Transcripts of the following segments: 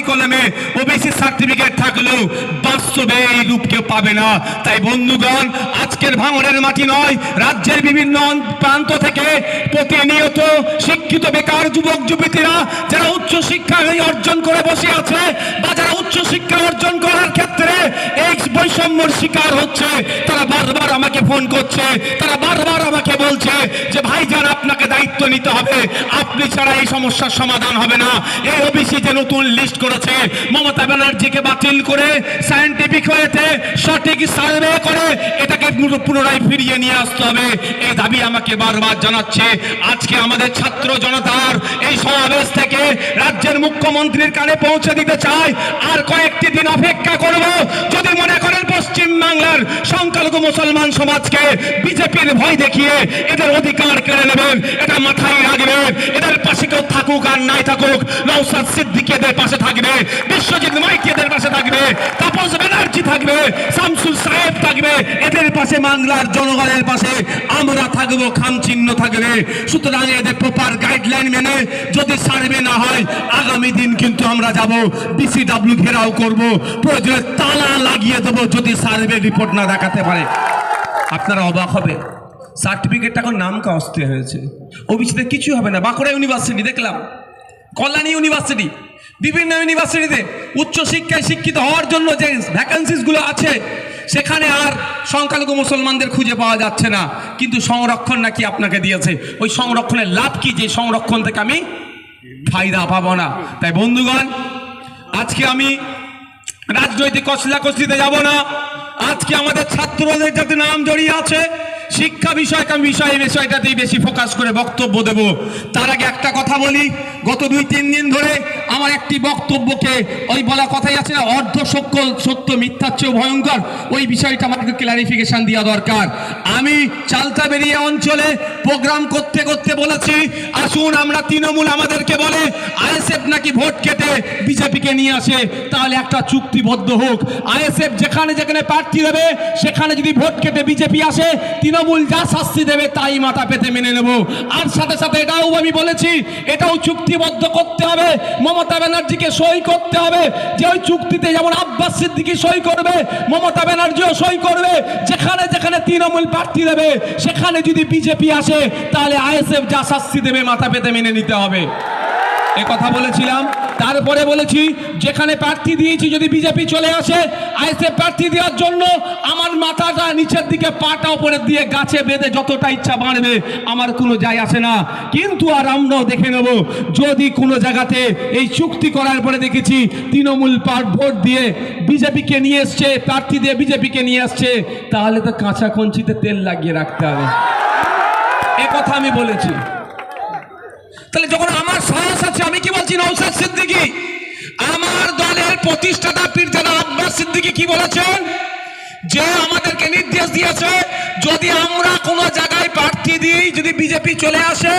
কলমে OBC certificate থাকলেও বাস্তবে এই রূপ কেউ পাবে না। তাই বন্ধুগণ, আজকের ভাঙড়ের মাটি নয়, রাজ্যের বিভিন্ন প্রান্ত থেকে প্রতিনিয়ত শিক্ষিত বেকার যুবক যুবতীরা যারা উচ্চ শিক্ষা অর্জন করে বসে আছে বা যারা উচ্চ শিক্ষা অর্জন করার ক্ষেত্রে এই বৈষম্যর শিকার হচ্ছে, তারা বারবার আমাকে ফোন করছে, তারা বারবার আমাকে বলছে যে ভাইজান আপনাকে দায়িত্ব নিতে হবে, আপনি ছাড়া এই সমস্যার সমাধান হবে না। এই ওবিসি যে নতুন লিস্ট করেছে, মমতা ব্যানার্জিকে বাতিল করে সায়েন্টিফিক ওয়েতে সঠিক সার্ভে করে এটাকে পুনরায় ফিরিয়ে নিয়ে আসতে হবে, এই দাবি আমাকে বারবার জানাচ্ছে। আজকে আমাদের ছাত্র জনতার এই সমাবেশ থেকে রাজ্যের মুখ্যমন্ত্রীর কানে পৌঁছে দিতে চাই, আর কয়েকটি দিন অপেক্ষা করব। যদি মনে করেন পশ্চিম বাংলার সংখ্যালঘু মুসলমান সমাজকে বিজেপির ভয় দেখিয়ে এদের অধিকার কেড়ে নেবেন, এটা মাথায় রাখবেন। এদের পাশে কেউ থাকুক আর নাই থাকুক, নওশাদ সিদ্দিকী এদের পাশে থাকবে, বিশ্বজিৎ মাইতি এদের পাশে থাকবে, তাপস ব্যানার্জি থাকবে, শামসুল সাহেব থাকবে, এদের পাশে বাংলার জনগণের পাশে আমরা থাকবো, খাম চিহ্ন থাকবে। সুতরাং এদের প্রপার গাইডলাইন মেনে যদি সার্ভে না হয়, আগামী দিন কিন্তু আমরা যাব ডিসিডব্লিউ ঘেরাও করব, প্রয়োজনে তালা লাগিয়ে দেবো যদি সার্ভে রিপোর্ট না দেখাতে পারে। আপনারা অবাক হবে, সার্টিফিকেটটা এখন নাম কাস্তে হয়েছে, ওবিসিতে কিছু হবে না। বাঁকুড়া ইউনিভার্সিটি দেখলাম, কল্যাণী ইউনিভার্সিটি, বিভিন্ন ইউনিভার্সিটিতে উচ্চশিক্ষায় শিক্ষিত হওয়ার জন্য যে ভ্যাকেন্সিসগুলো আছে সেখানে আর সংখ্যালঘু মুসলমানদের খুঁজে পাওয়া যাচ্ছে না, কিন্তু সংরক্ষণ নাকি আপনাকে দিয়েছে। ওই সংরক্ষণের লাভ কি, যে সংরক্ষণ থেকে আমি ফায়দা পাবো না? তাই বন্ধুগণ, আজকে আমি রাজনৈতিক কসলাকসলিতে যাব না। আজকে আমাদের ছাত্রদের যাতে নাম জড়িয়ে আছে, শিক্ষা বিষয়টাতেই বেশি ফোকাস করে বক্তব্য দেব। তার আগে একটা কথা বলি, গত 2-3 দিন ধরে আমার একটি বক্তব্যকে ওই বলা কথাই আছে না, অর্ধ সত্য মিথ্যার চেয়েও ভয়ঙ্কর, ওই বিষয়টা আমাকে ক্লারিফিকেশন দেওয়া দরকার। আমি চালতাবেরিয়া অঞ্চলে প্রোগ্রাম করতে করতে বলেছি, আসুন আমরা তৃণমূল আমাদেরকে বলে আইএসএফ নাকি ভোট কেটে বিজেপিকে নিয়ে আসে, তাহলে একটা চুক্তিবদ্ধ হোক। আইএসএফ যেখানে যেখানে প্রার্থী দেবে সেখানে যদি ভোট কেটে বিজেপি আসে, তৃণমূল যা শাস্তি দেবে তাই মাথা পেতে মেনে নেব। আর সাথে সাথে এটাও আমি বলেছি, এটাও চুক্তিবদ্ধ করতে হবে, মমতা ব্যানার্জিকে সই করতে হবে, যে ওই চুক্তিতে যেমন আব্বাস সিদ্দিকী সই করবে, মমতা ব্যানার্জিও সই করবে। যেখানে যেখানে তৃণমূল প্রার্থী দেবে সেখানে যদি বিজেপি আসে, তাহলে আইএসএফ যা শাস্তি দেবে মাথা পেতে মেনে নিতে হবে। এ কথা বলেছিলাম। তারপরে বলেছি, যেখানে প্রার্থী দিয়েছি যদি বিজেপি চলে আসে, আইএসএফ প্রার্থী দেওয়ার জন্য আমার মাথাটা নিচের দিকে, পাটা উপরের দিয়ে গাছে বেঁধে যতটা ইচ্ছা বাড়বে, আমার কোনো যায় আসে না। কিন্তু আর আমরাও দেখে নেব, যদি কোনো জায়গাতে এই চুক্তি করার পরে দেখেছি তৃণমূল ভোট দিয়ে বিজেপিকে নিয়ে এসছে, প্রার্থী দিয়ে বিজেপিকে নিয়ে আসছে, তাহলে তো কাঁচা কঞ্চিতে তেল লাগিয়ে রাখতে হবে। এ কথা আমি বলেছি। তাহলে যখন আমার সাহস আছে, আমি কি বলছি, নওশাদ সিদ্দিকী আমার দলের প্রতিষ্ঠাতা পীরজাদা আব্বাস সিদ্দিকী কি বলেছেন, যে আমাদেরকে নির্দেশ দিয়েছে যদি আমরা কোনো জায়গায় প্রার্থী দিই, যদি বিজেপি চলে আসে,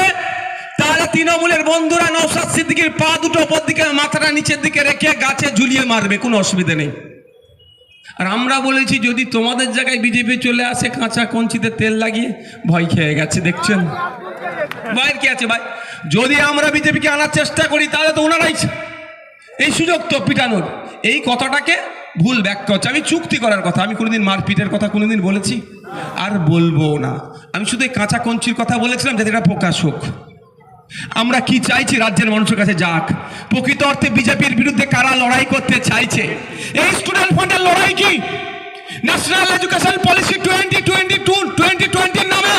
তাহলে তৃণমূলের বন্ধুরা নওশাদ সিদ্দিকীর পা দুটো উপর দিকে, মাথাটা নিচের দিকে রেখে গাছে ঝুলিয়ে মারবে, কোনো অসুবিধা নেই। আর আমরা বলেছি যদি তোমাদের জায়গায় বিজেপি চলে আসে, কাঁচা কঞ্চিতে তেল লাগিয়ে ভয় খেয়ে গেছে। দেখছেন ভয়ের কি আছে ভাই? যদি আমরা বিজেপিকে আনার চেষ্টা করি, তাহলে তো ওনারাই এই সুযোগ তো পিটানোর। এই কথাটাকে ভুল ব্যাখ্যা হচ্ছে। আমি চুক্তি করার কথা, আমি কোনোদিন মারপিটের কথা কোনোদিন বলেছি আর বলবো না। আমি শুধু এই কাঁচা কঞ্চির কথা বলেছিলাম যাতে এটা প্রকাশ হোক। আমরা কি চাইছি, রাজ্যের মানুষের কাছে যাক প্রকৃত অর্থে বিজেপির বিরুদ্ধে কারা লড়াই করতে চাইছে। এই স্টুডেন্ট ফান্ডের লড়াই কি ন্যাশনাল এডুকেশন পলিসি 2022-2020 নামে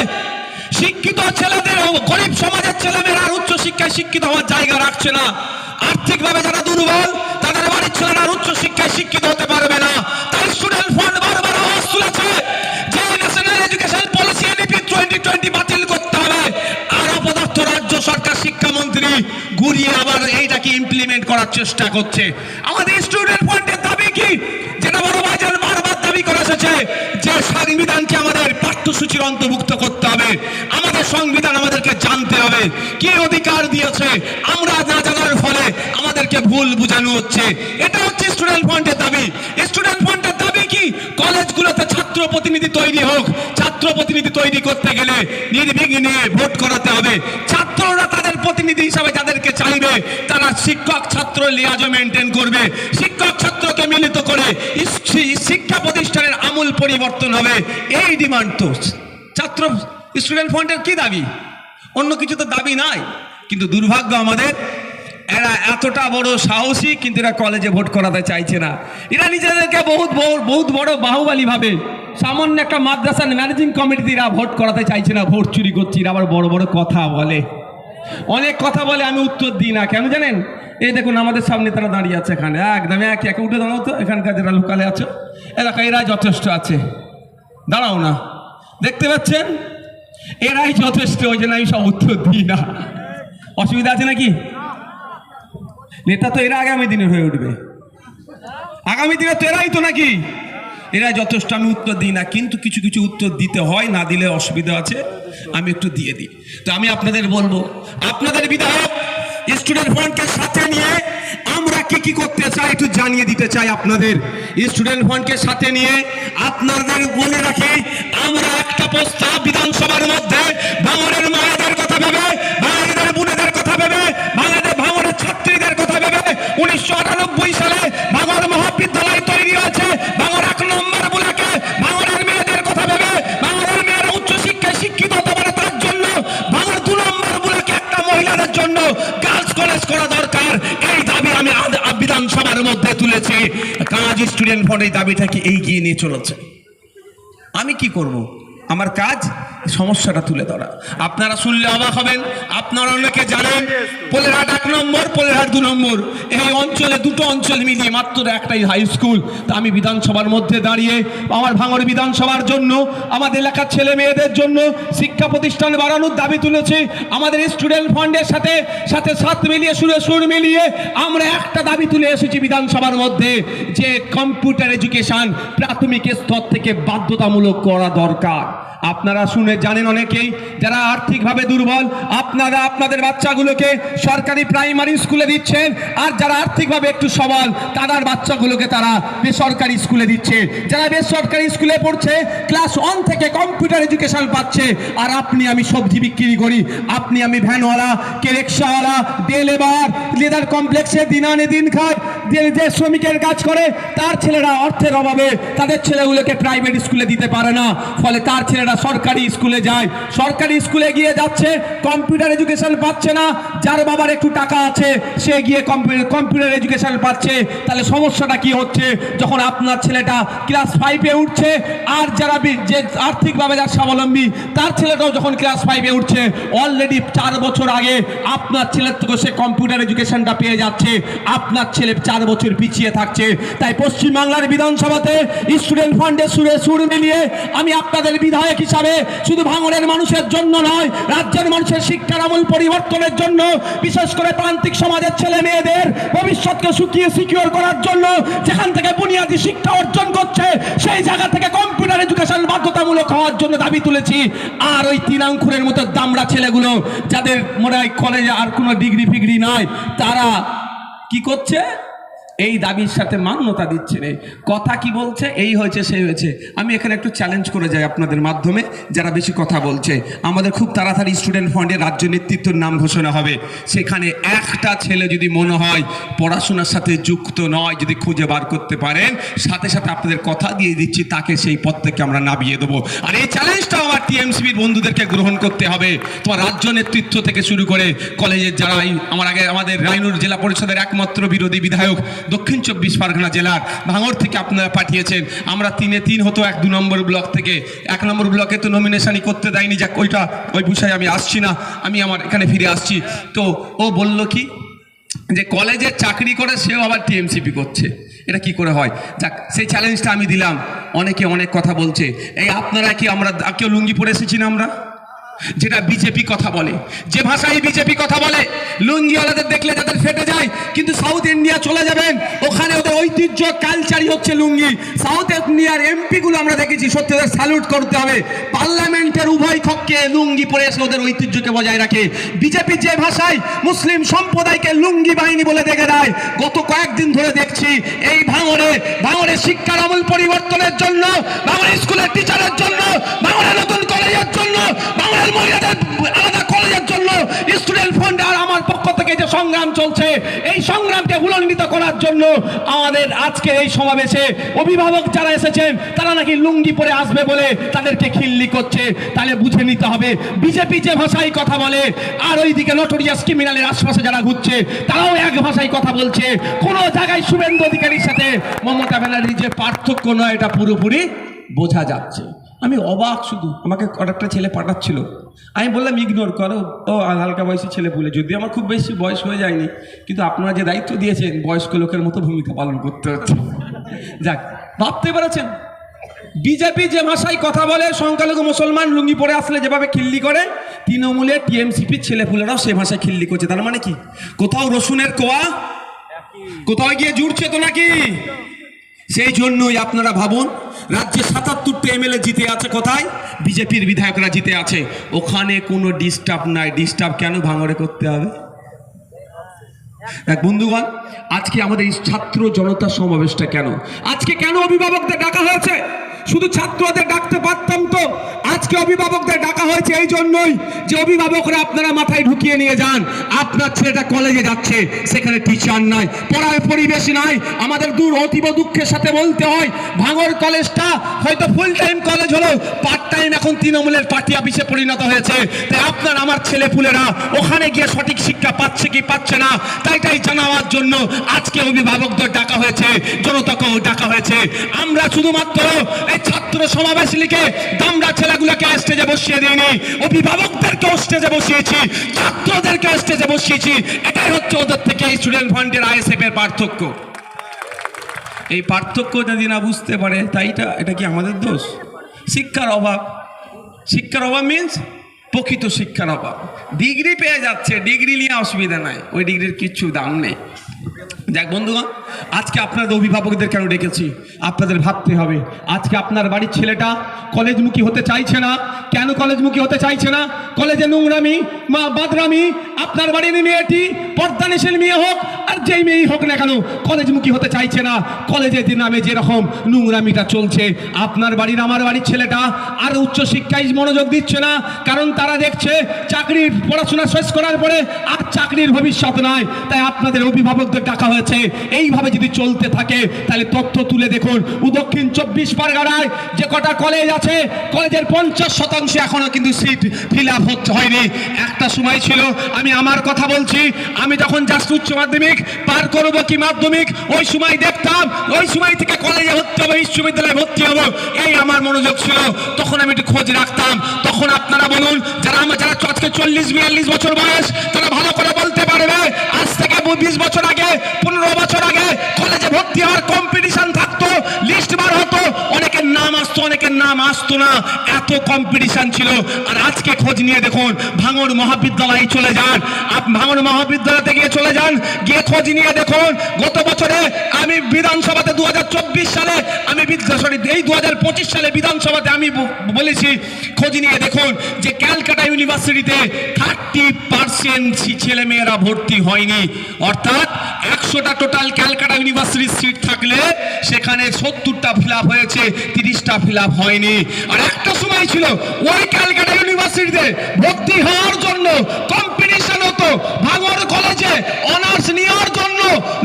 শিক্ষিত ছেলেদের, গরিব সমাজের ছেলেমেয়েরা আর উচ্চ শিক্ষায় শিক্ষিত হওয়ার জায়গা রাখছে না। আর্থিকভাবে যারা দুর্বল, তাদের বাড়ির ছেলেরা উচ্চ শিক্ষায় শিক্ষিত হতে পারবে না। তাই স্টুডেন্ট ফান্ড বারবার আওয়াজ তুলেছে যে ন্যাশনাল এডুকেশন পলিসি এনইপি 2020 বাতিল করতে হবে। আর অপদার্থ রাজ্য সরকার শিক্ষামন্ত্রী ঘুরিয়ে আবার এইটাকে ইমপ্লিমেন্ট করার চেষ্টা করছে। আমাদের স্টুডেন্ট ফান্ডের দাবি কি, যেটা বড় বাজার বারবার দাবি করা এসেছে, যে সংবিধানকে আমাদের পাঠ্যসূচির অন্তর্ভুক্ত করতে হবে। আমাদের সংবিধান আমাদেরকে জানতে হবে কি অধিকার দিয়েছে, আমরা না জানার ফলে আমাদেরকে ভুল বোঝানো হচ্ছে। এটা হচ্ছে স্টুডেন্ট ফান্ডের দাবি। স্টুডেন্ট ফান্ডের দাবি কি, কলেজগুলোতে ছাত্র প্রতিনিধি তৈরি হোক। ছাত্র প্রতিনিধি তৈরি করতে গেলে নির্বিঘ্নে ভোট করাতে হবে। ছাত্ররা তাদের প্রতিনিধি প্রতিনিধি হিসাবে যাদেরকে চাইবে তারা শিক্ষক ছাত্র লিয়াজ মেনটেন করবে, শিক্ষক ছাত্রকে মিলিত করে শিক্ষা প্রতিষ্ঠানের আমূল পরিবর্তন হবে। এই ডিমান্ড তো ছাত্র স্টুডেন্ট ফ্রন্টের কি দাবি, অন্য কিছু তো দাবি নাই। কিন্তু দুর্ভাগ্য আমাদের, এরা এতটা বড় সাহসী কিন্তু এরা কলেজে ভোট করাতে চাইছে না। এরা নিজেদেরকে বহুত বড় বাহুবলী ভাবে, সামান্য একটা মাদ্রাসার ম্যানেজিং কমিটিতে এরা ভোট করাতে চাইছে না, ভোট চুরি করছে। এরা আবার বড় বড় কথা বলে, অনেক কথা বলে, আমি উত্তর দিই না। কেন জানেন? এই দেখুন আমাদের সামনে তারা দাঁড়িয়ে আছে এখানে, একদম একে একে উঠে দাঁড়াও তো, এখানকার যারা লোকালে আছে এলাকায় এরা যথেষ্ট আছে, দাঁড়াও না, দেখতে পাচ্ছেন এরাই যথেষ্ট, ওই জন্য আমি সব উত্তর দিই না। অসুবিধা আছে নাকি? নেতা তো এরা আগামী দিনের হয়ে উঠবে, আগামী দিনে তো এরাই তো নাকি, এরা যথেষ্ট, আমি উত্তর দিই না। কিন্তু কিছু কিছু উত্তর দিতে হয়, না দিলে অসুবিধা আছে, আমি একটু দিয়ে দিই। তো আমি আপনাদের বলবো, আপনাদের বিধায়ক স্টুডেন্ট ফ্রন্টকে সাথে নিয়ে আমরা কি করতে চাই একটু জানিয়ে দিতে চাই আপনাদের। স্টুডেন্ট ফ্রন্টকে সাথে নিয়ে আপনাদের বলে রাখি, আমরা একটা প্রস্তাব বিধানসভার মধ্যে ভাঙড়ের মায়েদের কথা ভেবে, ভাঙড়ের বোনেদের কথা ভেবে, ভাঙড়ের ছাত্রীদের কথা ভেবে 1998 সালে ভাঙড় মহাবিদ্যালয় তৈরি হয়েছে। ভাঙড় 1 নম্বর ব্লকে ভাঙড়ের মেয়েদের কথা ভেবে, ভাঙড়ের মেয়েরা উচ্চশিক্ষায় শিক্ষিত হতে পারে তার জন্য ভাঙড় 2 নম্বর ব্লকে একটা মহিলাদের জন্য গার্লস কলেজ করা দরকার। এই দাবি আমি বিধানসভার মধ্যে তুলেছি। কাজ স্টুডেন্ট ফ্রন্ট এই দাবিটাকে এগিয়ে নিয়ে চলেছে। আমি কি করব? আমার কাজ সমস্যাটা তুলে ধরা। আপনারা শুনলে অবাক হবেন, আপনারা অনেকে জানেন পোলেরহাট 1 নম্বর, পোলেরহাট 2 নম্বর, এই অঞ্চলে দুটো অঞ্চল মিলিয়ে মাত্র একটাই হাই স্কুল। তা আমি বিধানসভার মধ্যে দাঁড়িয়ে আমার ভাঙড় বিধানসভার জন্য, আমাদের এলাকার ছেলে মেয়েদের জন্য শিক্ষা প্রতিষ্ঠান বাড়ানোর দাবি তুলেছি। আমাদের স্টুডেন্ট ফ্রন্টের সাথে সাথ মিলিয়ে সুর মিলিয়ে আমরা একটা দাবি তুলে এসেছি বিধানসভার মধ্যে, যে কম্পিউটার এডুকেশন প্রাথমিক স্তর থেকে বাধ্যতামূলক করা দরকার। আপনারা শুনে জানেন অনেকেই যারা আর্থিকভাবে দুর্বল, আপনারা আপনাদের বাচ্চাগুলোকে সরকারি প্রাইমারি স্কুলে দিচ্ছেন, আর যারা আর্থিকভাবে একটু সবল তাদের বাচ্চাগুলোকে তারা বেসরকারি স্কুলে দিচ্ছে। যারা বেসরকারি স্কুলে পড়ছে ক্লাস 1 থেকে কম্পিউটার এডুকেশন পাচ্ছে, আর আপনি আমি সবজি বিক্রি করি, আপনি আমি ভ্যানওয়ালা, রিক্সাওয়ালা, ডে লেবার, লেদার কমপ্লেক্সে দিন আনে দিন খায়, যে শ্রমিকের কাজ করে তার ছেলেরা অর্থের অভাবে তাদের ছেলেগুলোকে প্রাইভেট স্কুলে দিতে পারে না, ফলে তার ছেলেরা সরকারি স্কুলে যায়। সরকারি স্কুলে গিয়ে যাচ্ছে, কম্পিউটার এডুকেশন পাচ্ছে না। যার বাবার একটু টাকা আছে সে গিয়ে কম্পিউটার এডুকেশন পাচ্ছে। তাহলে সমস্যাটা কি হচ্ছে? যখন আপনার ছেলেটা ক্লাস 5-এ উঠছে, আর যারা যে আর্থিকভাবে যার স্বাবলম্বী তার ছেলেটাও যখন ক্লাস 5-এ উঠছে, অলরেডি 4 বছর আগে আপনার ছেলের থেকে সে কম্পিউটার এডুকেশনটা পেয়ে যাচ্ছে, আপনার ছেলে 4 বছর পিছিয়ে থাকছে। তাই পশ্চিমবাংলার বিধানসভাতে স্টুডেন্ট ফ্রন্টের সুর মিলিয়ে আমি আপনাদের বিধায়ক হিসাবে শুধু ভাঙড়ের মানুষের জন্য নয়, রাজ্যের মানুষের শিক্ষার আমূল পরিবর্তনের জন্য, বিশেষ করে প্রান্তিক সমাজের ছেলে মেয়েদের ভবিষ্যৎকে সিকিউর করার জন্য, যেখান থেকে বুনিয়াদী শিক্ষা অর্জন করছে সেই জায়গা থেকে কম্পিউটার এডুকেশন বাধ্যতামূলক হওয়ার জন্য দাবি তুলেছি। আর ওই 3 আঙ্কুরের মতো দামড়া ছেলেগুলো যাদের মনে হয় কলেজে আর কোনো ডিগ্রি ফিগ্রি নাই, তারা কি করছে? এই দাবির সাথে মান্যতা দিচ্ছে না। কথা কি বলছে? এই হয়েছে সেই হয়েছে। আমি এখানে একটু চ্যালেঞ্জ করে যাই আপনাদের মাধ্যমে, যারা বেশি কথা বলছে। আমাদের খুব তাড়াতাড়ি স্টুডেন্ট ফ্রন্টের রাজ্য নেতৃত্বের নাম ঘোষণা হবে। সেখানে একটা ছেলে যদি মনে হয় পড়াশোনার সাথে যুক্ত নয়, যদি খুঁজে বার করতে পারেন, সাথে সাথে আপনাদের কথা দিয়ে দিচ্ছি তাকে সেই পদ থেকে আমরা নামিয়ে দেবো। আর এই চ্যালেঞ্জটাও আমার টিএমসিবির বন্ধুদেরকে গ্রহণ করতে হবে। তোমার রাজ্য নেতৃত্ব থেকে শুরু করে কলেজের যারা, আমাদের রায়নুর জেলা পরিষদের একমাত্র বিরোধী বিধায়ক দক্ষিণ 24 পরগনা জেলার ভাঙড় থেকে আপনারা পাঠিয়েছেন। আমরা 3-এ 3 হতো 1-2 নম্বর ব্লক থেকে। 1 নম্বর ব্লকে তো নমিনেশনই করতে দেয়নি, যাক ওই বিষয়ে আমি আসছি না, আমি আমার এখানে ফিরে আসছি। তো ও বলল কি যে কলেজে চাকরি করে সেও আবার টিএমসিপি করছে, এটা কি করে হয়? যাক, সেই চ্যালেঞ্জটা আমি দিলাম। অনেকে অনেক কথা বলছে, এই আপনারা কি আমরা কেউ লুঙ্গি পরে এসেছি না? আমরা যেটা বিজেপি কথা বলে, যে ভাষায় বিজেপি কথা বলে, লুঙ্গিওয়ালাদের দেখলে তাদের ফেটে যায়। কিন্তু সাউথ ইন্ডিয়া চলে যাবেন, ওখানে ওদের ঐতিহ্য কালচারই হচ্ছে লুঙ্গি। সাউথ ইন্ডিয়ার এমপিগুলো আমরা দেখেছি, সত্যি ওদের স্যালুট করতে হবে। পার্লামেন্টের উভয় কক্ষে লুঙ্গি পরে এসে ওদের ঐতিহ্যকে বজায় রাখে। বিজেপি যে ভাষায় মুসলিম সম্প্রদায়কে লুঙ্গি বাহিনী বলে দেখে দেয়, গত কয়েকদিন ধরে দেখছি এই ভাঙড়ে শিক্ষার আমূল পরিবর্তনের জন্য, ভাঙড় স্কুলের টিচারের জন্য, ভাঙড়ে নতুন কলেজের জন্য, ভাঙড়ে হোস্টেল মহিলাদের আলাদা কলেজের জন্য স্টুডেন্ট ফান্ড আর আমার পক্ষ থেকে যে সংগ্রাম চলছে, এই সংগ্রামকে উলঙ্ঘিত করার জন্য আমাদের আজকে এই সমাবেশে অভিভাবক যারা এসেছেন তারা নাকি লুঙ্গি পরে আসবে বলে তাদেরকে খিল্লি করছে। তাহলে বুঝে নিতে হবে বিজেপি যে ভাষায় কথা বলে আর ওইদিকে নটোরিয়াস ক্রিমিনালের আশপাশে যারা ঘুরছে তারাও এক ভাষায় কথা বলছে। কোনো জায়গায় শুভেন্দু অধিকারীর সাথে মমতা ব্যানার্জির যে পার্থক্য নয় এটা পুরোপুরি বোঝা যাচ্ছে। আমি অবাক, শুধু আমাকে কয়েকটা ছেলে পাঠাচ্ছিল, আমি বললাম ইগনোর করো, ও হালকা বয়সী ছেলে বলে, যদি আমার খুব বেশি বয়স হয়ে যায়নি, কিন্তু আপনারা যে দায়িত্ব দিয়েছেন বয়স্ক লোকের মতো ভূমিকা পালন করতে হচ্ছে। যাক, ভাবতে পেরেছেন বিজেপি যে ভাষায় কথা বলে, সংখ্যালঘু মুসলমান লুঙ্গি পরে আসলে যেভাবে খিল্লি করে, তৃণমূলের টিএমসিপির ছেলেপুলেরাও সে ভাষায় খিল্লি করছে। তার মানে কি কোথাও রসুনের কোয়া কোথাও গিয়ে জুড়ছে তো নাকি? সেই জন্যই আপনারা ভাবুন, রাজ্যে ৭৭টা এমএলএ জিতে আছে, কোথায় বিজেপির বিধায়করা জিতে আছে, ওখানে কোনো ডিস্টার্ব নাই। ডিস্টার্ব কেন ভাঙড়ে করতে হবে? এক বন্ধুগণ, আজকে আমাদের এই ছাত্র জনতা সমাবেশটা কেন, আজকে কেন অভিভাবকদের ডাকা হয়েছে? শুধু ছাত্রদের ডাকতে পারতাম তো। আজকে অভিভাবকদের ডাকা হয়েছে এই জন্যই যে অভিভাবকরা আপনারা মাথায় ঢুকিয়ে নিয়ে যান, আপনার ছেলেটা কলেজে যাচ্ছে, সেখানে টিচার নাই, পড়ার পরিবেশ নাই। আমাদের অতীব দুঃখের সাথে বলতে হয়, ভাঙড় কলেজটা হয়তো ফুল টাইম কলেজ হলো, পার্ট টাইম এখন তৃণমূলের পার্টি অফিসে পরিণত হয়েছে। তাই আপনার আমার ছেলেপুলেরা ওখানে গিয়ে সঠিক শিক্ষা পাচ্ছে কি পাচ্ছে না, তাই জানাবার জন্য আজকে অভিভাবকদের ডাকা হয়েছে, জনতাকেও ডাকা হয়েছে। আমরা শুধুমাত্র এই ছাত্র সমাবেশ লিখে দামড়া ছেলেগুলোকে স্টেজে বসিয়ে দিইনি, অভিভাবকদেরকে স্টেজে বসিয়েছি, ছাত্রদেরকে স্টেজে বসিয়েছি। এটাই হচ্ছে ওদের থেকে স্টুডেন্ট ফান্ডের আইএসএফ এর পার্থক্য। এই পার্থক্য যদি না বুঝতে পারে, তাই এটা কি আমাদের দোষ? শিক্ষার অভাব। শিক্ষার অভাব মিনস প্রকৃত শিক্ষার অভাব। ডিগ্রি পেয়ে যাচ্ছে, ডিগ্রি নিয়ে অসুবিধা নাই, ওই ডিগ্রির কিচ্ছু দাম নেই। যাক বন্ধুগণ, আজকে আপনাদের অভিভাবকদের কেন ডেকেছি আপনাদের ভাবতে হবে। আজকে আপনার বাড়ির ছেলেটা কলেজমুখী হতে চাইছে না, কেন কলেজমুখী হতে চাইছে না? কলেজে নোংরামি, বাদরামি। আপনার বাড়ির মেয়েটি পর্দানিশীল মেয়ে হোক আর যেই মেয়েই হোক না কেন, কলেজমুখী হতে চাইছে না। কলেজের নামে যেরকম নোংরামিটা চলছে, আপনার বাড়ির আমার বাড়ির ছেলেটা আর উচ্চশিক্ষায় মনোযোগ দিচ্ছে না, কারণ তারা দেখছে চাকরির পড়াশোনা শেষ করার পরে আর চাকরির ভবিষ্যৎ নাই। তাই আপনাদের অভিভাবকদের ডাকা হয়েছে। এইভাবে যদি চলতে থাকে তাহলে তথ্য তুলে দেখুন, দক্ষিণ 24 পরগনায় যে কটা কলেজ আছে, কলেজের 50% এখনো কিন্তু সিট ফিল আপ হয়নি। একটা সময় ছিল, আমি আমার কথা বলছি, আমি যখন জাস্ট উচ্চ মাধ্যমিক পার করবো কি মাধ্যমিক, ওই সময় দেখতাম ওই সময় থেকে কলেজে ভর্তি হবো, বিশ্ববিদ্যালয়ে ভর্তি হবো, এই আমার মনোযোগ ছিল। তখন আমি একটু খোঁজ রাখতাম। তখন আপনারা বলুন, যারা আজকে 40-42 বছর বয়স, তারা ভালো করে বলতে পারবে, আজ থেকে 20 বছর আগে, 15 বছর আগে কলেজে ভর্তি হওয়ার কম্পিটিশন থাকতো, লিস্ট বার হতো, অনেকের নাম আসতো, অনেকের নাম আসতো না, এত কম্পিটিশন ছিল। আর আজকে খোঁজ নিয়ে দেখুন, ভাঙড় মহাবিদ্যালয়ে চলে যান, ভাঙড় মহাবিদ্যালয়তে গিয়ে চলে যান, গিয়ে খোঁজ নিয়ে দেখুন। গত বছরে আমি বিধানসভাতে 2024 সালে আমি এই 2025 সালে বিধানসভাতে আমি বলেছি, খোঁজ নিয়ে দেখুন যে ক্যালকাটা ইউনিভার্সিটিতে 30% ছেলে মেয়েরা ভর্তি হয়নি। অর্থাৎ 100টা টোটাল ক্যালকাটা ইউনিভার্সিটির সিট থাকলে সেখানে 70টা ফিল আপ হয়েছে, 30টা ফিল আপ হয়নি। আর একটা সময় ছিল ওই ক্যালকাটা ইউনিভার্সিটিতে ভর্তি হওয়ার জন্য কম্পিটিশন হতো, ভাঙড় কলেজে অনার্স নেওয়ার জন্য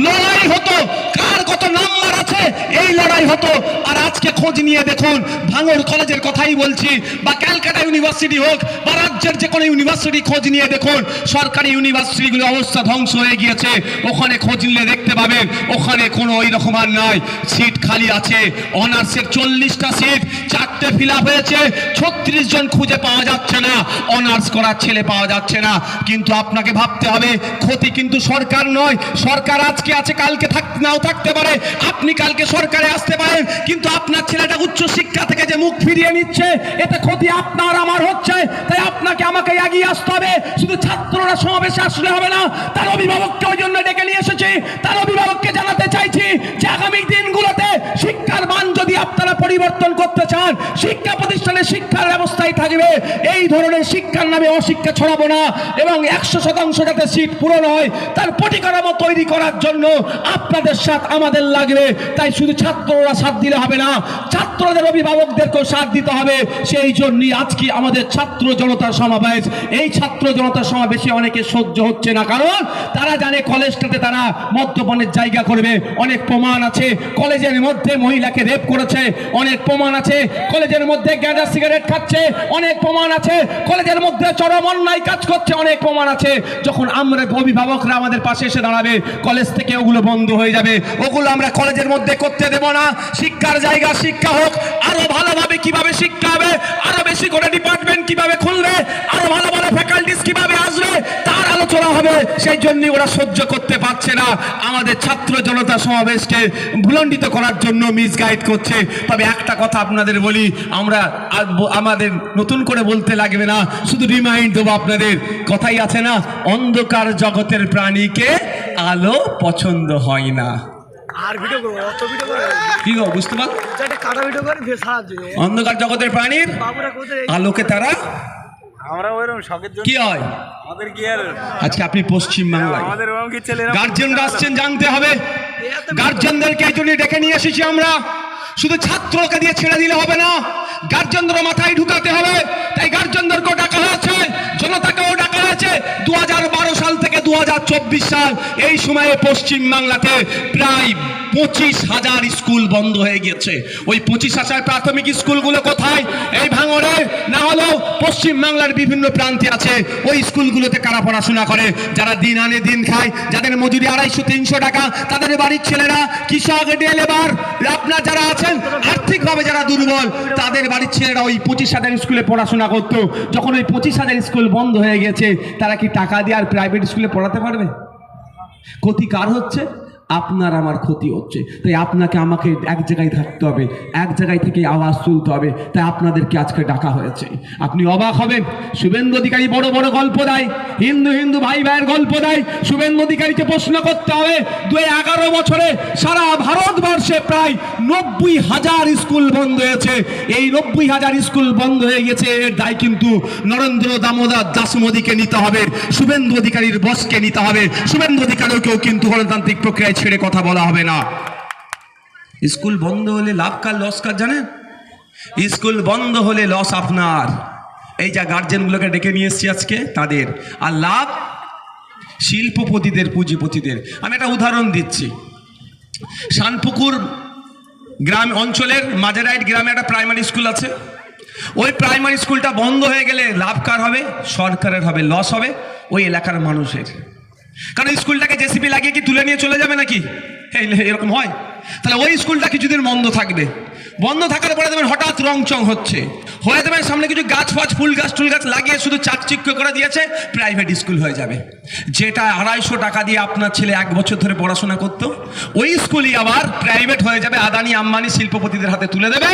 লড়াই হতো, কার কত নাম্বার আছে এই লড়াই হতো। আর আজকে খোঁজ নিয়ে দেখুন, ভাঙড় কলেজের কথাই বলছি, বা ক্যালকাটা ইউনিভার্সিটি হোক বা রাজ্যের যে কোনো ইউনিভার্সিটি খোঁজ নিয়ে দেখুন, সরকারি ইউনিভার্সিটিগুলোর অবস্থা ধ্বংস হয়ে গিয়েছে। ওখানে খোঁজ নিলে দেখতে পাবেন ওখানে কোনো ওই রকম আর নাই, সিট খালি আছে। অনার্সের 40টা সিট 4টে ফিল আপ হয়েছে, 36 জন খুঁজে পাওয়া যাচ্ছে না, অনার্স করার ছেলে পাওয়া যাচ্ছে না। কিন্তু আপনাকে ভাবতে হবে, ক্ষতি কিন্তু সরকার নয়, সরকার আজকে আছে কালকে নাও থাকতে পারে, আপনি কালকে সরকারে আসতে পারেন, কিন্তু আপনার ছেলেটা উচ্চ শিক্ষা থেকে যে মুখ ফিরিয়ে নিচ্ছে, এতে ক্ষতি আপনার আমার হচ্ছে। তাই আপনাকে আমাকে এগিয়ে আসতে হবে। শুধু ছাত্ররা সমাবেশে আসলে হবে না, তার অভিভাবককে ওই জন্য ডেকে নিয়ে এসেছি। তার অভিভাবককে জানাতে চাইছি যে আগামী দিনগুলোতে শিক্ষার মান যদি আপনারা পরিবর্তন পরিবর্তন করতে চান, শিক্ষা প্রতিষ্ঠানে শিক্ষার ব্যবস্থাই থাকবে, এই ধরনের শিক্ষার নামে অশিক্ষা ছড়াবো না, এবং 100% যাতে সিট পূরণ হয় তার পরিকাঠামো তৈরি করার জন্য আপনাদের সাথ আমাদের লাগবে। তাই শুধু ছাত্ররা সাথ দিলে হবে না, ছাত্রদের অভিভাবকদেরকেও সাথ দিতে হবে। সেই জন্যই আজকে আমাদের ছাত্র জনতার সমাবেশ। এই ছাত্র জনতার সমাবেশে অনেকে সহ্য হচ্ছে না, কারণ তারা জানে কলেজটাতে তারা মদ্যপানের জায়গা করবে। অনেক প্রমাণ আছে কলেজের মধ্যে মহিলাকে রেপ করেছে, অনেক প্রমাণ আছে কলেজের মধ্যে গাঁজা সিগারেট খাচ্ছে, অনেক প্রমাণ আছে কলেজের মধ্যে চরম অন্যায় কাজ করছে, অনেক প্রমাণ আছে। যখন আমরা অভিভাবকরা আমাদের পাশে এসে দাঁড়াবে, কলেজ থেকে ওগুলো বন্ধ হয়ে যাবে, ওগুলো আমরা কলেজের মধ্যে করতে দেব না। শিক্ষার জায়গা শিক্ষা হোক, আরো ভালোভাবে কিভাবে শিক্ষা হবে, আরো বেশি করে ডিপার্টমেন্ট কিভাবে খুলবে, আরো ভালো ভালো ফ্যাকাল্টিস কিভাবে আসবে, তার আলোচনা হবে। সেই জন্য ওরা সহ্য করতে পারছে না, আমাদের ছাত্র জনতা সমাবেশকে ভুলণ্ডিত করার জন্য মিসগাইড করছে। তবে একটা কথা আপনাদের বলি, আমরা আমাদের নতুন করে বলতে লাগবে না, শুধু রিমাইন্ড দেবো আপনাদের। কথাই আছে না, অন্ধকার জগতের প্রাণীকে আলো পছন্দ হয় না। আর ভিডিও করব, অত ভিডিও করব কি গো, বুঝতে পারো? একটা কাটা ভিডিও করে ফের সারা দিও। অন্ধকার জগতের প্রাণীর বাবুরা কোথায়? আলোকে তারা আমরা ওইরকম শখের জন্য কি হয়। আমাদের কি আর আজকে আপনি পশ্চিম বাংলায় আমাদের ওরকম কি ছেলেরা গার্জেনরা আসছেন, জানতে হবে। গার্জেনদেরকে এই জন্য ডেকে নিয়ে এসেছি আমরা। শুধু ছাত্রকে দিয়ে ছেড়ে দিলে হবে না, গার্জেনদের মাথায় ঢুকাতে হবে। তাই গার্জেনদেরকেও ডাকা হয়েছে, জনতাকেও ডাকা হয়েছে। 2012 সাল থেকে 2024 সাল এই সময়ে পশ্চিম বাংলাতে প্রায় 25,000 স্কুল বন্ধ হয়ে গেছে। ওই 25,000 প্রাথমিক স্কুলগুলো কোথায়? এই ভাঙড়ে, না হলেও পশ্চিম বাংলার বিভিন্ন প্রান্তে আছে। ওই স্কুলগুলোতে কারা পড়াশোনা করে? যারা দিন আনে দিন খায়, যাদের মজুরি 250-300 টাকা, তাদের বাড়ির ছেলেরা, কৃষক, ডে লেবার, আপনার যারা আছেন আর্থিকভাবে যারা দুর্বল, তাদের বাড়ির ছেলেরা ওই 25,000 স্কুলে পড়াশোনা করতো। যখন ওই 25,000 স্কুল বন্ধ হয়ে গেছে, তারা কি টাকা দিয়ে আর প্রাইভেট স্কুলে পড়াতে পারবে? ক্ষতি কার হচ্ছে? আপনার আমার ক্ষতি হচ্ছে। তাই আপনাকে আমাকে এক জায়গায় থাকতে হবে, এক জায়গায় থেকে আওয়াজ তুলতে হবে। তাই আপনাদেরকে আজকে ডাকা হয়েছে। আপনি অবাক হবেন, শুভেন্দু অধিকারী বড় বড় গল্প দেয়, হিন্দু হিন্দু ভাই ভাইয়ের গল্প দেয়। শুভেন্দু অধিকারীকে প্রশ্ন করতে হবে, 2011 বছরে সারা ভারতবর্ষে প্রায় 90,000 স্কুল বন্ধ হয়েছে। এই 90,000 স্কুল বন্ধ হয়ে গেছে, এর দায় কিন্তু নরেন্দ্র দামোদর দাস মোদীকে নিতে হবে, শুভেন্দু অধিকারীর বসকে নিতে হবে। শুভেন্দু অধিকারীকেও কিন্তু গণতান্ত্রিক প্রক্রিয়ায় ছেড়ে কথা বলা হবে না। স্কুল বন্ধ হলে লাভ কার লস কার জানেন? স্কুল বন্ধ হলে লস আপনার। এই যা গার্জেনগুলোকে ডেকে নিয়ে এসেছি আজকে, তাদের। আর লাভ শিল্পপতিদের, পুঁজিপতিদের। আমি একটা উদাহরণ দিচ্ছি। শানপুকুর গ্রাম অঞ্চলের মাঝেরাইট গ্রামে একটা প্রাইমারি স্কুল আছে। ওই প্রাইমারি স্কুলটা বন্ধ হয়ে গেলে লাভ কার হবে? সরকারের হবে, লস হবে ওই এলাকার মানুষের। কারণ স্কুলটাকে জেসিবি লাগিয়ে কি তুলে নিয়ে চলে যাবে নাকি? এরকম হয়? তাহলে ওই স্কুলটা কিছুদিন বন্ধ থাকবে। বন্ধ থাকার পরে দেবেন হঠাৎ রংচং হচ্ছে, হয়ে দেবেন সামনে কিছু গাছ ফাছ, ফুল গাছ টুল গাছ লাগিয়ে শুধু চাকচিক্য করে দিয়েছে, প্রাইভেট স্কুল হয়ে যাবে। যেটা 250 টাকা দিয়ে আপনার ছেলে 1 বছর ধরে পড়াশোনা করতো, ওই স্কুলই আবার প্রাইভেট হয়ে যাবে, আদানি আম্বানি শিল্পপতিদের হাতে তুলে দেবে।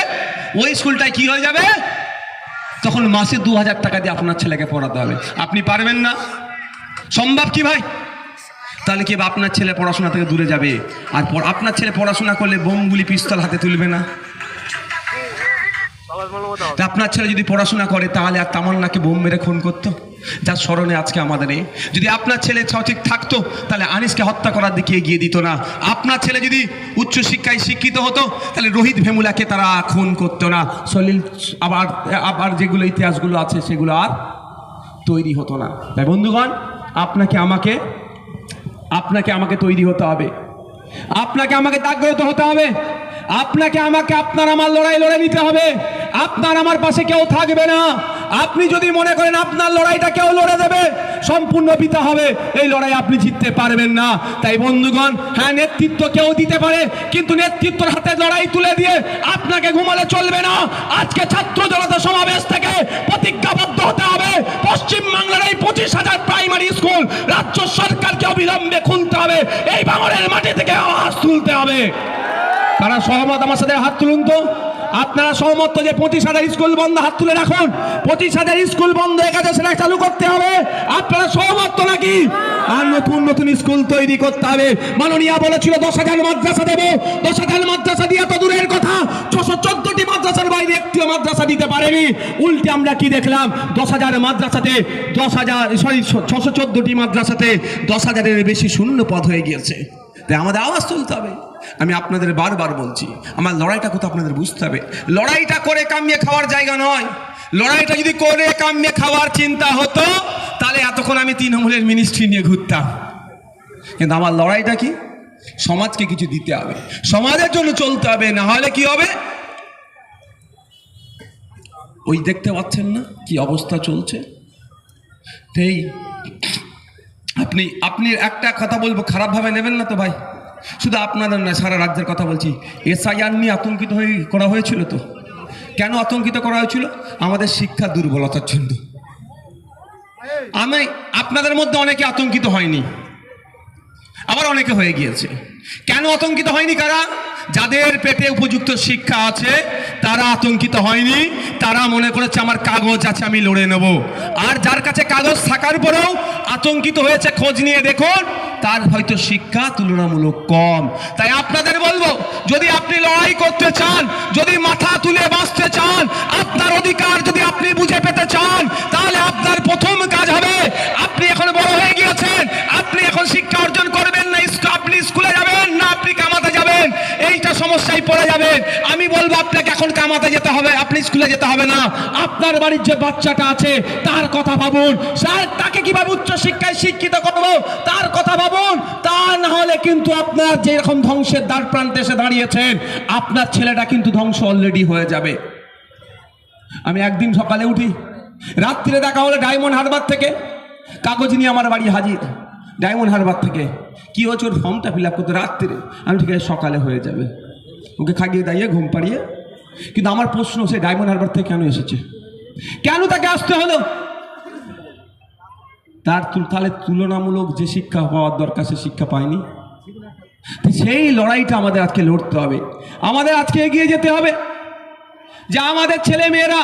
ওই স্কুলটাই কি হয়ে যাবে? তখন মাসে 2000 টাকা দিয়ে আপনার ছেলেকে পড়াতে হবে। আপনি পারবেন না? সম্ভব কি ভাই? তাহলে কি আপনার ছেলে পড়াশোনা থেকে দূরে যাবে? আর আপনার ছেলে পড়াশোনা করলে বোমগুলি পিস্তল হাতে তুলবে না? আপনার ছেলে যদি পড়াশোনা করে তাহলে আর তামান্নাকে বোম মেরে খুন করতো, যার স্মরণে আজকে আমাদের এই। যদি আপনার ছেলে সঠিক থাকতো তাহলে আনিসকে হত্যা করার দিকে এগিয়ে দিত না। আপনার ছেলে যদি উচ্চশিক্ষায় শিক্ষিত হতো তাহলে রোহিত ভেমুলাকে তারা খুন করতো না। সলিল আবার যেগুলো ইতিহাসগুলো আছে সেগুলো আর তৈরি হতো না। তাই বন্ধুগণ, আপনাকে আমাকে তৈরি হতে হবে, আপনাকে আমাকে জাগ্রত হতে হবে, আপনাকে আমাকে আপনার আমার লড়াই লড়ে নিতে হবে। আপনার আমার পাশে কেউ থাকবে না। আপনি যদি মনে করেন আপনার লড়াইটা কেউ লড়ে দেবে, সম্পূর্ণ পিতা হবে, এই লড়াই আপনি জিততে পারবেন না। তাই বন্ধুগণ, হ্যাঁ নেতৃত্ব কেউ দিতে পারে, কিন্তু নেতৃত্বের হাতে লড়াই তুলে দিয়ে আপনাকে ঘুমালে চলবে না। আজকে ছাত্র জনতা সমাবেশ থেকে প্রতিজ্ঞাবদ্ধ হতে হবে, পশ্চিম বাংলার এই 25,000 প্রাইমারি স্কুল রাজ্য সরকারকে অবিলম্বে খুলতে হবে। এই ভাঙড়ের মাটি থেকে আওয়াজ তুলতে হবে। কারা সহমত আমার সাথে হাত তুলুন তো। আপনারা সহমত যে 25,000 স্কুল বন্ধ, হাত তুলে রাখুন। 25,000 স্কুল বন্ধ একাদশ শ্রেণী চালু করতে হবে। আপনারা সহমত নাকি? আর নতুন নতুন স্কুল তৈরি করতে হবে। মাননীয় বলেছিল 10,000 মাদ্রাসা দেবো। 10,000 মাদ্রাসা দিয়ে তো দূরের কথা, 614টি মাদ্রাসার বাইরে একটিও মাদ্রাসা দিতে পারেনি। উল্টে আমরা কি দেখলাম? 10,000 মাদ্রাসাতে 614টি মাদ্রাসাতে 10,000-এর বেশি শূন্য পদ হয়ে গিয়েছে। তাই আমাদের আওয়াজ তুলতে হবে। আমি আপনাদের বারবার বলছি, আমার লড়াইটা কোথাও আপনাদের বুঝতে হবে। লড়াইটা করে কামিয়ে খাওয়ার জায়গা নয়। লড়াইটা যদি করে কামিয়ে খাওয়ার চিন্তা হতো তাহলে এতক্ষণ আমি তৃণমূলের মিনিস্ট্রি নিয়ে ঘুরতাম। কিন্তু আমার লড়াইটা কি? সমাজকে কিছু দিতে হবে, সমাজের জন্য চলতে হবে, না হলে কি হবে? ওই দেখতে পাচ্ছেন না কি অবস্থা চলছে। এই আপনি একটা কথা বলবো, খারাপভাবে নেবেন না তো ভাই। শুধু আপনাদের নয়, সারা রাজ্যের কথা বলছি। SIR নিয়ে আতঙ্কিত করা হয়েছিল তো। কেন আতঙ্কিত করা হয়েছিল? আমাদের শিক্ষা দুর্বলতার জন্য। আপনাদের মধ্যে অনেকে আতঙ্কিত হয়নি, আবার অনেকে হয়ে গিয়েছে। কেন আতঙ্কিত হয়নি? কারা? যাদের পেটে উপযুক্ত শিক্ষা আছে তারা আতঙ্কিত হয়নি। তারা মনে করেছে আমার কাগজ আছে, আমি লড়ে নেব। আর যার কাছে কাগজ থাকার পরেও আতঙ্কিত হয়েছে, খোঁজ নিয়ে দেখুন তার হয়তো শিক্ষা তুলনামূলক কম। তাই আপনাদের বলবো, যদি আপনি লড়াই করতে চান, যদি মাথা তুলে বাঁচতে চান, আপনার অধিকার যদি আপনি বুঝে পেতে চান, তাহলে আপনার প্রথম কাজ হবে, আপনি এখন বড় হয়ে গিয়েছেন, আপনি এখন শিক্ষা অর্জন করবেন না, আপনি স্কুলে যাবেন না আপনি কামাতে যাবেন, এইটা সমস্যায় পড়ে যাবেন। আমি বলবো আপনাকে এখন কামাতে যেতে হবে, আপনি স্কুলে যেতে হবে না। আপনার বাড়ির যে বাচ্চাটা আছে তার কথা ভাবুন, তাকে কিভাবে উচ্চ শিক্ষায় শিক্ষিত করবো তার কথা ভাবুন। তা না হলে কিন্তু আপনার যেরকম ধ্বংসের দ্বার প্রান্তে এসে দাঁড়িয়েছেন, আপনার ছেলেটা কিন্তু ধ্বংস অলরেডি হয়ে যাবে। আমি একদিন সকালে উঠি, রাত্রিরে দেখা হলো ডায়মন্ড হারবার থেকে, কাগজ নিয়ে আমার বাড়ি হাজির। ডায়মন্ড হারবার থেকে কি হচ্ছে, ওর ফর্মটা ফিল আপ করতে রাত্রিরে। আমি ঠিক আছে সকালে হয়ে যাবে, ওকে খাইয়ে দাইয়ে ঘুম পাড়িয়ে। কিন্তু আমার প্রশ্ন, সে ডায়মন্ড হারবার থেকে কেন এসেছে, কেন তাকে আসতে হলো? তার তাহলে তুলনামূলক যে শিক্ষা পাওয়ার দরকার সে শিক্ষা পায়নি। সেই লড়াইটা আমাদের আজকে লড়তে হবে, আমাদের আজকে এগিয়ে যেতে হবে। যে আমাদের ছেলে মেয়েরা,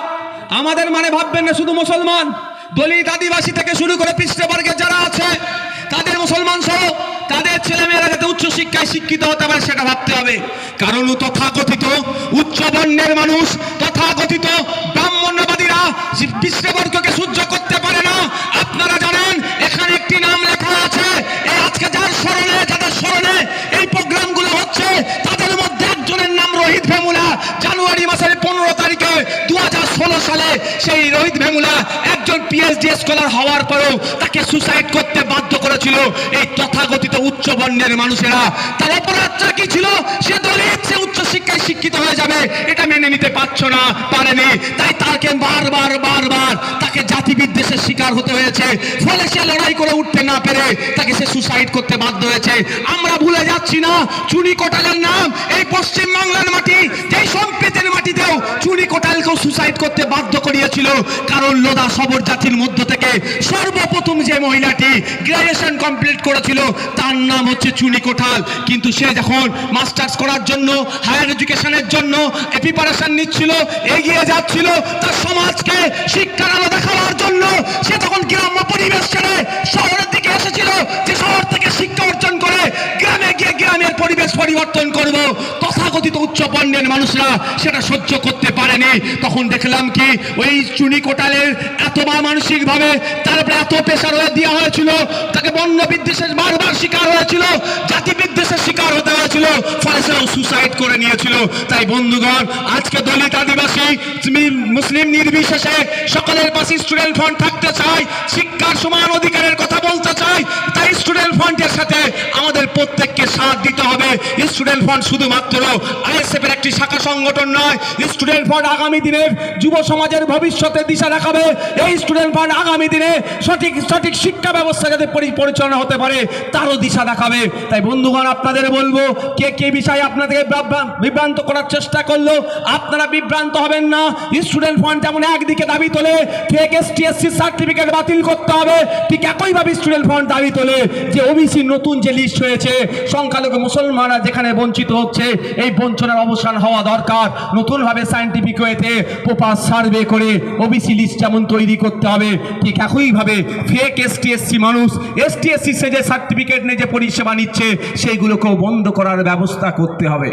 আমাদের মানে ভাববেন না শুধু মুসলমান, দলিত আদিবাসী থেকে শুরু করে পিছড়ে যারা আছে তাদের, মুসলমান সহ তাদের ছেলে মেয়েরা যাতে উচ্চ শিক্ষায় শিক্ষিত হতে পারে সেটা ভাবতে হবে। কারণ তথাকথিত উচ্চ বর্ণের মানুষ, তথাকথিত ব্রাহ্মণ্যবাদীরা পিছড়ে বর্গকে সহ্য করতে পারে না। আপনারা জানেন এখানে একটি নাম লেখা আছে, আজকে যাদের স্মরণে এই প্রোগ্রামগুলো হচ্ছে তাদের মধ্যে একজনের নাম রোহিত ভেমুলা। জানুয়ারি মাসের 15 তারিখে 2016 সালে সেই রোহিত ভেমুলা একজন PhD স্কলার হওয়ার পরেও তাকে সুসাইড করতে বাধ্য করেছিল এই তথাকথিত উচ্চ বর্ণের মানুষেরা। তার অপরাধটা কি ছিল? সে দলিত, সে উচ্চ শিক্ষায় শিক্ষিত হয়ে যাবে এটা মেনে নিতে পারেনি। তাই তাকে বারবার তাকে জাতি বিদ্বেষের শিকার হতে হয়েছে। ফলে সে লড়াই করে উঠতে না পেরে তাকে সে সুসাইড করতে বাধ্য হয়েছে। আমরা ভুলে যাচ্ছি না চুনি কোটালের নাম। এই পশ্চিম বাংলার মাটি, যেই সম্প্রীতির মাটিতেও চুনি কোটালকেও সুসাইড করতে বাধ্য করিয়েছিল। কারণ লোধা সবর জাতির মধ্য থেকে সর্বপ্রথম যে মহিলাটি গ্রাজুয়েশন কমপ্লিট করেছিল তার নাম হচ্ছে চুনি কোটাল। কিন্তু সে যখন মাস্টার্স করার জন্য, হায়ার এডুকেশনের জন্য প্রিপারেশন নিচ্ছিল, এগিয়ে যাচ্ছিল তার সমাজকে শিক্ষার আলো দেখাবার জন্য, সে তখন গ্রাম্য পরিবেশ ছেড়ে শহরের দিকে এসেছিল, যে শহর থেকে শিক্ষা অর্জন করে গ্রামে গিয়ে গ্রামের পরিবেশ পরিবর্তন করব। তথাকথিত উচ্চ বর্ণের মানুষরা সেটা সহ্য করতে পারেনি। তখন দেখলাম কি, ওই চুনি কোটালের এত মানসিকভাবে তারপরে এত প্রেশার দেওয়া হয়েছিল, তাকে বর্ণ বিদ্বেষের বারবার শিকার হয়েছিল, জাতি বিদ্বেষের শিকার হতে হয়েছিল, ফলে সেও সুসাইড করে নিয়েছিল। তাই বন্ধুগণ, আজকে দলিত আদিবাসী মুসলিম নির্বিশেষে সকলের পাশে স্টুডেন্ট ফ্রন্ট থাকতে চাই, শিক্ষার সমান অধিকারের কথা বলতে চাই। তাই স্টুডেন্ট ফ্রন্টের সাথে আমাদের প্রত্যেককে সাথ দিতে হবে। স্টুডেন্ট ফ্রন্ট শুধুমাত্র ISF এর একটি শাখা সংগঠন নয়। স্টুডেন্ট ফ্রন্ট আগামী দিনের যুব সমাজের ভবিষ্যতের দিশা দেখাবে। এই স্টুডেন্ট ফ্রন্ট আগামী দিনে সঠিক শিক্ষা ব্যবস্থা যাতে পরিচালনা হতে পারে তারও দিশা দেখাবে। তাই বন্ধুগণ, আপনাদের বলবো, কে বিষয়ে আপনাদেরকে বিভ্রান্ত করার চেষ্টা করলো, আপনারা বিভ্রান্ত হবেন না। স্টুডেন্ট ফ্রন্ট যেমন একদিকে দাবি তোলে ফেক ST/SC সার্টিফিকেট বাতিল করতে হবে, ঠিক একইভাবে স্টুডেন্ট ফ্রন্ট দাবি তোলে যে OBC নতুন যে লিস্ট হয়েছে এসেছে, সংখ্যালঘু মুসলমানরা যেখানে বঞ্চিত হচ্ছে, এই বঞ্চনার অবসান হওয়া দরকার। নতুনভাবে সায়েন্টিফিক ওয়েতে প্রপার সার্ভে করে ওবিসি লিস্ট যেমন তৈরি করতে হবে, ঠিক একইভাবে ফেক ST/SC মানুষ ST/SC সে যে সার্টিফিকেট নিয়ে যে পরিষেবা নিচ্ছে সেইগুলোকেও বন্ধ করার ব্যবস্থা করতে হবে।